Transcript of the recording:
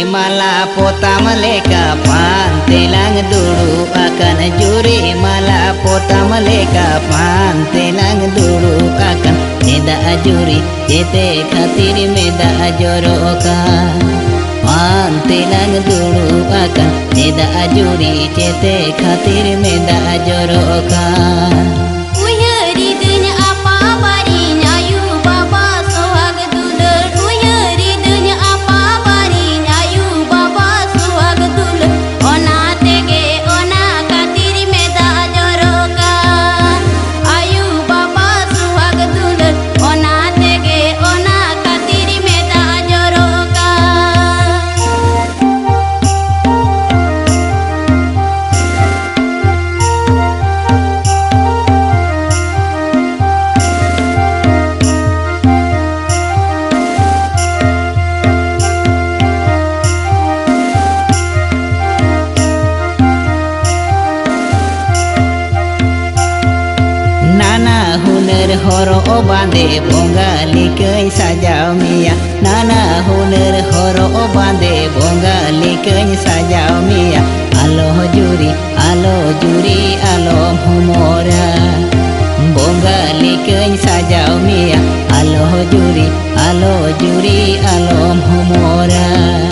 malah potam leka pantelang dulu akan juri malah potam leka pantelang dulu akan meda juri jete khatir meda joroka pantelang dulu akan meda juri jete khatir meda joroka. Huner horo bande bonga likai sajau mia nana huner horo bande bonga likai sajau mia alo juri alo humora bonga likai sajau mia alo juri alo humora.